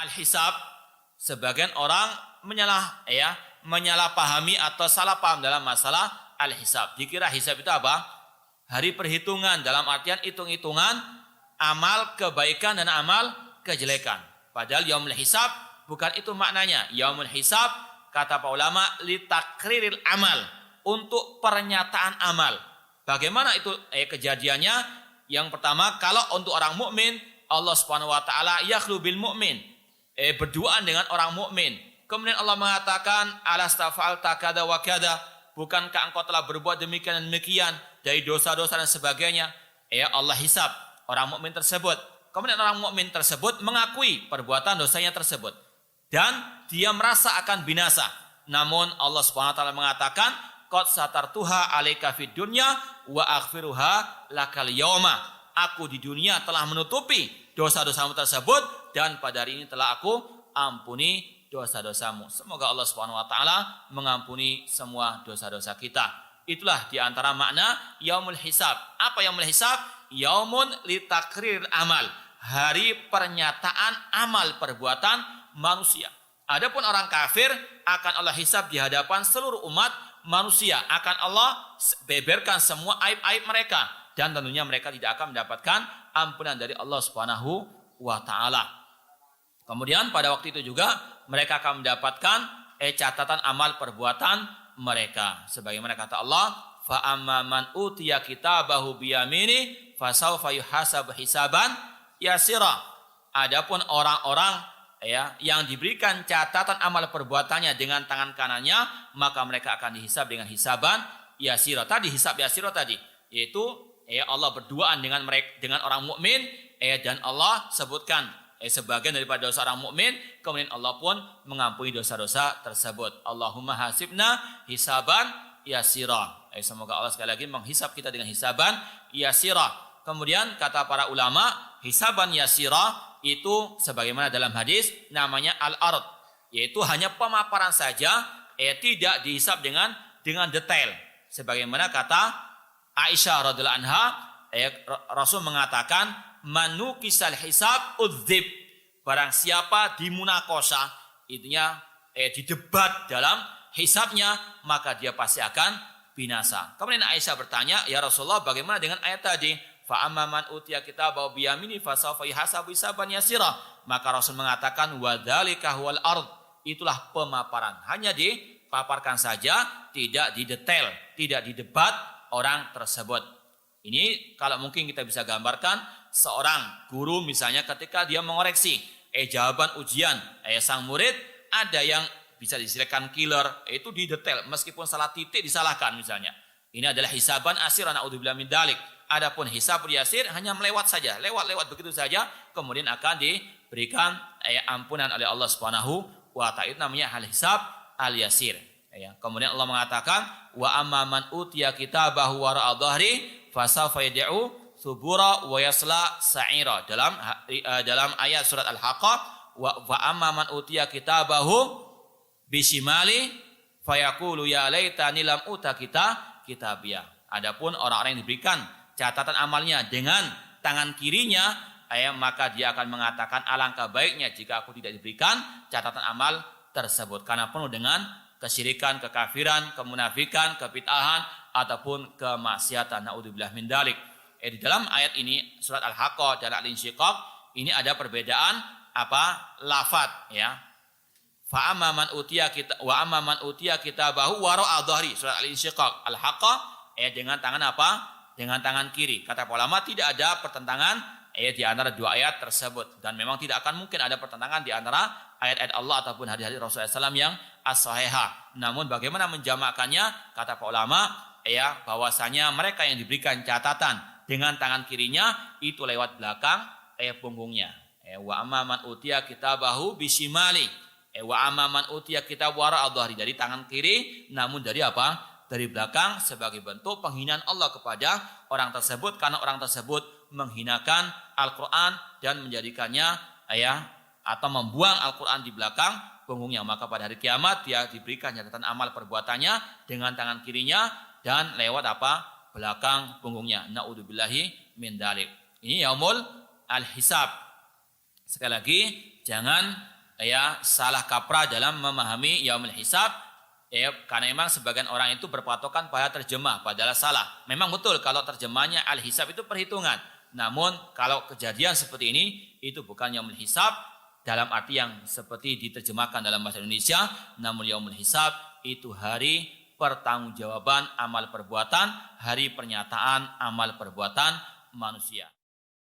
al-hisab, sebagian orang menyalahpahami atau salah paham dalam masalah al-hisab. Dikira hisab itu apa? Hari perhitungan, dalam artian hitung-hitungan amal kebaikan dan amal kejelekan. Padahal yaumul hisab bukan itu maknanya. Yaumul hisab, kata para ulama, litakriril amal, untuk pernyataan amal. Bagaimana itu kejadiannya? Yang pertama, kalau untuk orang mukmin, Allah Subhanahu wa taala yakhlu bil mukmin, berduaan dengan orang mukmin. Kemudian Allah mengatakan, alastafalta kada wa kada, bukankah engkau telah berbuat demikian dan demikian dari dosa-dosa dan sebagainya? Allah hisab orang mukmin tersebut. Kemudian orang mukmin tersebut mengakui perbuatan dosanya tersebut dan dia merasa akan binasa. Namun Allah Subhanahu wa taala mengatakan, qad satartuha 'alaika fid dunya wa aghfiruha lakal yauma. Aku di dunia telah menutupi dosa-dosamu tersebut dan pada hari ini telah aku ampuni dosa-dosamu. Semoga Allah Subhanahu wa taala mengampuni semua dosa-dosa kita. Itulah di antara makna yaumul hisab. Apa yaumul hisab? Yaumun litakrir amal. Hari pernyataan amal perbuatan manusia. Adapun orang kafir akan Allah hisab di hadapan seluruh umat manusia. Akan Allah beberkan semua aib-aib mereka. Dan tentunya mereka tidak akan mendapatkan ampunan dari Allah Subhanahu wa ta'ala. Kemudian pada waktu itu juga mereka akan mendapatkan catatan amal perbuatan mereka. Sebagaimana kata Allah, fa amma man utiya kitabahu biyamini fasawfa yuhasabu hisaban yasira. Adapun orang-orang yang diberikan catatan amal perbuatannya dengan tangan kanannya, maka mereka akan dihisab dengan hisaban yasira. Tadi hisab yasira tadi, yaitu Allah berduaan dengan mereka, dengan orang mukmin, dan Allah sebutkan sebagian daripada dosa orang mukmin, kemudian Allah pun mengampuni dosa-dosa tersebut. Allahumma hasibna hisaban yasira. Semoga Allah sekali lagi menghisab kita dengan hisaban yasira. Kemudian kata para ulama, hisaban yasira itu sebagaimana dalam hadis namanya al-ard, yaitu hanya pemaparan saja, tidak dihisab dengan detail. Sebagaimana kata Aisyah radhiyallahu anha, Rasul mengatakan, manukisal hisab udzib. Barang siapa dimunakosha, itunya didebat dalam hisabnya, maka dia pasti akan binasa. Kemudian Aisyah bertanya, ya Rasulullah, bagaimana dengan ayat tadi? Fa amma man utiya kitabahu biyamini fasawfa yuhasabu hisaban yasira. Maka Rasul mengatakan, wa dzalika huwal ard. Itulah pemaparan. Hanya dipaparkan saja, tidak didetail, tidak didebat orang tersebut. Ini kalau mungkin kita bisa gambarkan seorang guru misalnya ketika dia mengoreksi jawaban ujian sang murid, ada yang bisa disediakan killer, itu didetail meskipun salah titik disalahkan misalnya. Ini adalah hisaban asir, na'udzubillah min dzalik. Adapun hisab yasir hanya melewat saja, lewat begitu saja, kemudian akan diberikan ampunan oleh Allah Subhanahu wa ta'ala. Itu namanya hal hisab al yasir. Kemudian Allah mengatakan, wa amma man utiya kitabahu wara'a dhahri fasawfa yad'u subura wa yasla sa'ira. Dalam ayat surat Al-Haqqah, wa amma man utiya kitabahu bisimali fayaqulu ya laitani lam uta kitabiyah. Adapun orang-orang yang diberikan catatan amalnya dengan tangan kirinya, maka dia akan mengatakan, alangkah baiknya jika aku tidak diberikan catatan amal tersebut, karena penuh dengan kesyirikan, kekafiran, kemunafikan, kebid'ahan ataupun kemaksiatan. Naudzubillah min dzalik. Di dalam ayat ini surat Al-Haqqah dan Al-Insyiqaq ini ada perbedaan lafaz Fa amma man utiya kitabahu wara'a dhahri. Surat Al-Insyiqaq, Al-Haqqah dengan tangan dengan tangan kiri. Kata ulama tidak ada pertentangan di antara dua ayat tersebut, dan memang tidak akan mungkin ada pertentangan di antara ayat-ayat Allah ataupun hadis-hadis Rasulullah SAW yang as-sahihah. Namun bagaimana menjamakannya? Kata para ulama bahwasanya mereka yang diberikan catatan dengan tangan kirinya itu lewat belakang punggungnya. Wa amma man utiya kitabahu bisimali. Wa amma man utiya kitabahu wara'a dhahri, dari tangan kiri, namun dari dari belakang, sebagai bentuk penghinaan Allah kepada orang tersebut, karena orang tersebut menghinakan Al-Quran dan menjadikannya atau membuang Al-Quran di belakang punggungnya. Maka pada hari kiamat dia diberikan catatan amal perbuatannya dengan tangan kirinya dan lewat belakang punggungnya. Na'udzubillahi min dzalik. Ini yaumul al-hisab. Sekali lagi, jangan ya salah kaprah dalam memahami yaumul hisab. Ya, karena memang sebagian orang itu berpatokan pada terjemah, padahal salah. Memang betul kalau terjemahnya al-hisab itu perhitungan. Namun kalau kejadian seperti ini itu bukan yaumul hisab dalam arti yang seperti diterjemahkan dalam bahasa Indonesia. Namun yaumul hisab itu hari pertanggungjawaban amal perbuatan, hari pernyataan amal perbuatan manusia.